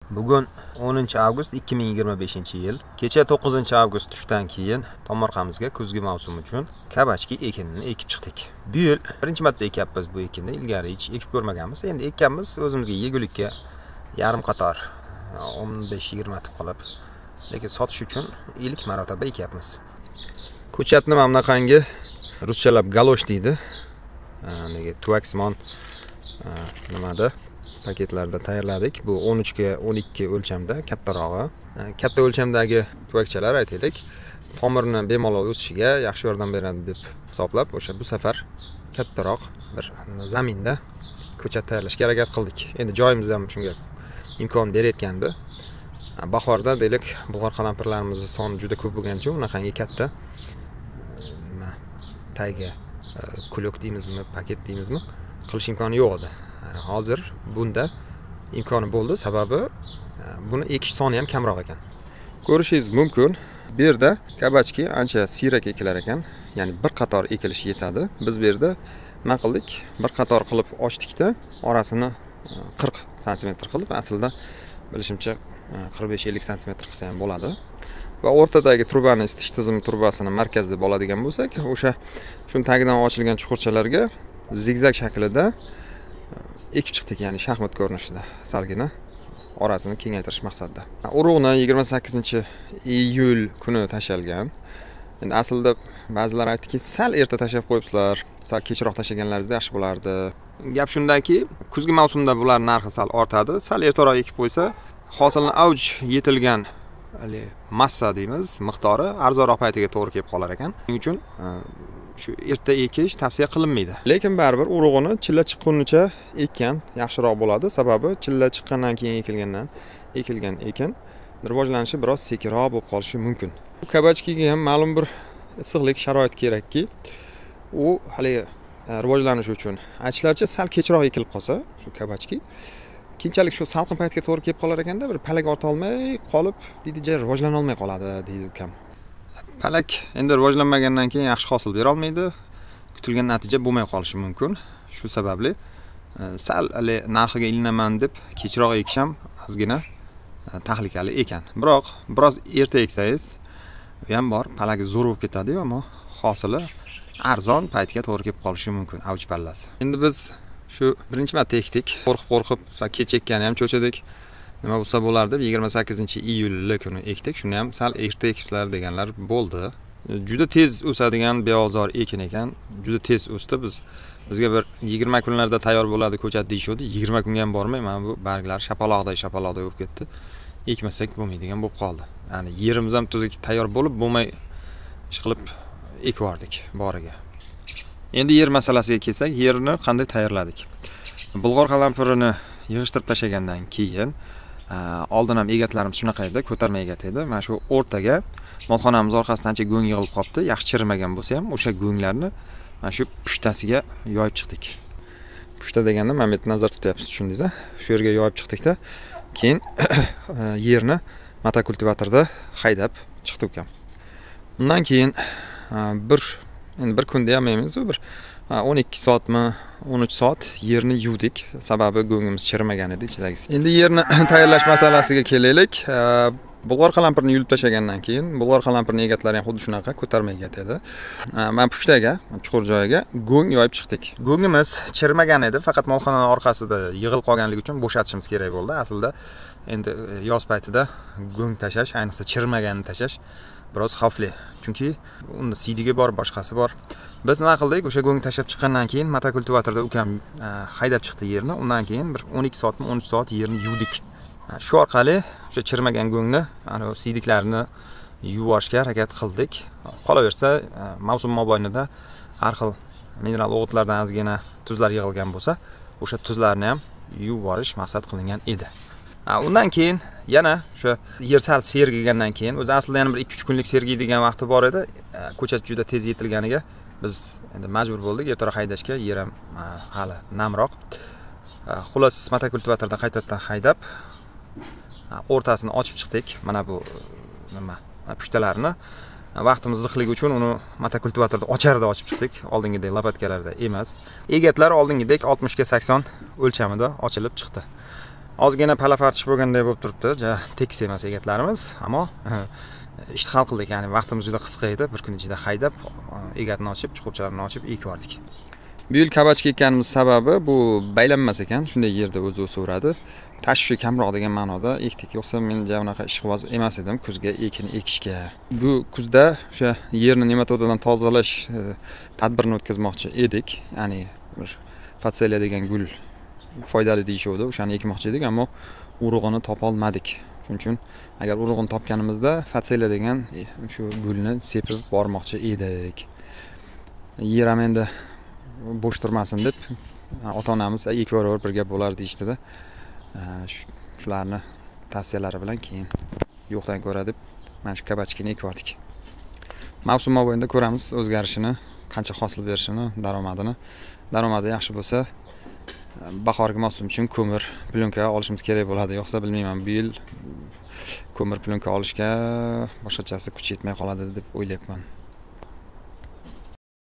Bugun 10-avgust 2025-yil. Kecha 9-avgust tushdan keyin tomorqamizga kuzgi mavsum uchun kabachki ekinini ekib chiqdik. Bu yil birinchi marta ekyapmiz bu ekinni. Ilgari hech ekib ko'rmaganmiz. Endi ekkanmiz o'zimizga yegulikka yarim qator 15-20 tip qilib, lekin sotish uchun ilk marotaba ekyapmiz. Ko'chatni mana bunaqangi ruschalab galosh deydi. Nega tuaksmon nimada paketlarda tayyorladik. Bu 13 ga 12 o'lchamda, kattarog'i. Katta o'lchamdagi tuvakchalar aytaylik, tomirni bemalol o'sishiga yaxshi yordam beradi deb hisoblab, o'sha bu safar kattaroq bir zaminda ko'chat tayyorlashga harakat qildik. Endi joyimiz ham shunga imkon berayotgandi. Bahorda deylik, bulg'or qalampirlarimizning soni juda ko'p bo'lgancha, unaqangi katta tayga kulok deymizmi, paket deymizmi, qilish imkoni yo'q edi. Hozir bunda imkoni bo'ldi, sababi buni ekish soni ham kamroq ekan. Ko'rishingiz mumkin, bu yerda kabachki ancha siyrak ekilar ekan, ya'ni bir qator ekilishi yetadi. Biz bu yerda nima qildik? Bir qator qilib ochdikda, orasini 40 sm qilib, aslida bilishimcha 45-50 sm qilsa ham bo'ladi. Va o'rtadagi trubani isitish tizimi trubasini markaz deb oladigan bo'lsak, o'sha shun tagidan ochilgan chuqurchalarga zigzag shaklida ekib chiqdik, ya'ni shaxmat ko'rinishida, salgina orasini kengaytirish maqsadida. Urug'ni 28-iyul kuni tashalgan. Endi aslida ba'zilar aytdiki, sal erta tashab qo'yibsizlar, sal kechroq tashaganlaringizda yaxshi bo'lardi. Gap shundaki, kuzgi mavsumda bular narxi sal ortadi. Sal ertaroq ekib qo'ysa, hosilni avj yetilgan massa deymiz, miqdori arzonroq paytiga to'g'ri kelib qolar ekan. Shuning uchun shu erta ekish tavsiya qilinmaydi. Lekin baribir urug'ini chilla chiqqunicha ekkan yaxshiroq bo'ladi, sababi chilla chiqqandan keyin ekilgan ekin rivojlanishi biroz sekinroq bo'lib qolishi mumkin. Bu kabachkiga ham ma'lum bir issiqlik sharoit kerakki, u hali rivojlanishi uchun aytishlaricha sal kechroq ekilib qolsa, shu kabachki keyinchalik shu salqin paytga to'g'ri kelib qolar ekanda, bir palak orta olmay qolib, deydi, rivojlana olmay qoladi, deydi ukam. Palak endi rivojlanmagandan keyin yaxshi hosil bera olmaydi, kutilgan natija bo'lmay qolishi mumkin. Shu sababli sal narxiga ilinaman deb kechroq ekish ham ozgina tahlikali ekan. Biroq biroz erta eksangiz, u ham bor, palagi zo'r bo'lib ketadi, ammo hosili arzon paytga to'g'ri kelib qolishi mumkin, avj pallasi. Endi biz shu birinchi marta ekdik. Qo'rqib, kech ekkani ham cho'chidik. Nima bo'lsa bo'lar deb 28-iyul kuni ekdik. Shuni ham sal erta ekiblar deganlar bo'ldi. Juda tez o'sadigan beozor ekin ekan. Juda tez o'sdi. Bizga bir 20 kunlarda tayyor bo'ladi ko'chat deyishdi. 20 kunga ham bormay, mana bu barglar shapaloqday bo'lib ketdi. Ekmasak bo'lmaydigan bo'lib qoldi. Ya'ni yerimiz ham tuzuk tayyor bo'lmay ish qilib ekvordik boriga. Endi yer masalasiga kelsak, yerni qanday tayyorladik? Bulg'or qalampirini yig'ishtirib tashlagandan keyin oldin ham egatlarimiz shunaqa edi, ko'tarma egat edi. Mana shu o'rtaga molxonamiz orqasidan ancha go'ng yig'ilib qolibdi. Yaxshi chirimagan bo'lsa ham, o'sha go'nglarni mana shu pushtasiga yoyib chiqdik. Pushta deganda mana bu yerda nazar tutyapsiz, tushundingiz-a? Shu yerga yoyib chiqdik-da, keyin yerni motokultivatorda haydab chiqdi ukam. Undan keyin endi bir kunda ham emas, bir 12 soatmi, 13 soat yerni yuvdik, sababi go'ngimiz chirimagan edi ichidagi. Endi yerni tayyorlash masalasiga kelaylik. Bulg'or qalampirini yulib tashlagandan keyin, bulg'or qalampirining egatlari ham xuddi shunaqa ko'tarma egat edi. Men pushtaga, chuqur joyiga go'ng yoyib chiqdik. Go'ngimiz chirimagan edi, faqat molxonaning orqasida yig'ilib qolganligi uchun bo'shatishimiz kerak bo'ldi. Aslida endi yoz paytida go'ng tashash, ayniqsa chirimaganini tashash biroz xavfli. Chunki unda siydigi bor, boshqasi bor. Biz nima qildik? O'sha go'ng tashab chiqqandan keyin motokultivatorda ukam haydab chiqdi yerni. Undan keyin bir 12 soatmi, 13 soat yerni yuvdik. Shu orqali o'sha chirmagan go'ngni, ana siydiklarini yuvishga harakat qildik. Qolaversa, mavsum mobaynida har xil mineral o'g'itlardan ozgina tuzlar yig'ilgan bo'lsa, o'sha tuzlarni ham yuvib yuborish maqsad qilingan edi. Undan keyin yana o'sha yer sal sergigandan keyin, o'zi aslida yana bir 2-3 kunlik sergiydigan vaqti bor edi. Ko'chat juda tez yetilganiga biz endi majbur bo'ldik ertaroq haydashga, yer ham hali namroq. Xullas motokultivatorda qaytadan haydab o'rtasini ochib chiqdik. Mana bu nima, pushtalarni vaqtimiz ziqligi uchun uni motokultivatorda ocharda ochib chiqdik. Oldingidek lopatkalarda emas. Egatlar oldingidek 60 ga 80 o'lchamida ochilib chiqdi. ozgina palapartish bo'lganday bo'lib turibdi. Tekis emas egatlarimiz, ammo ishni hal qildik. Ya'ni vaqtimiz juda qisqa edi. Bir kun ichida haydab, egatni ochib, chuqurchalarni ochib ekib yubordik. Bu yil kabachka ekkanimiz sababi bu baylanmas ekan, shunday yerda o'zi o'saveradi. Tashvishi kamroq degan ma'noda ekdik. Yo'qsa men unaqa ishqiboz emas edim kuzga ekin ekishga. Bu kuzda o'sha yerni nematodadan tozalash tadbirini o'tkazmoqchi edik. Ya'ni bir fatseliya degan gul foydali deyishuvdi. O'shani ekmoqchi edik, ammo urug'ini topa olmadik. Shuning uchun agar urug'ini topganimizda fatseliya degan shu gulni sepib bormoqchi edik. Yer ham endi bo'sh turmasin deb ota-onamiz ekib yuboraver, bir gap bo'lar deyishdi-da. Shularni tavsiyalari bilan keyin yo'qdan ko'ra deb mana shu kabachkani ekib yubordik. Mavsum mobaynida ko'ramiz o'zgarishini, qancha hosil berishini, daromadini. Daromadi yaxshi bo'lsa, bahorgi mavsum uchun ko'mir, plyonka olishimiz kerak bo'ladi. Yo'qsa bilmayman, bu yil ko'mir plyonka olishga boshqachasi kuch yetmay qoladi deb o'ylayapman.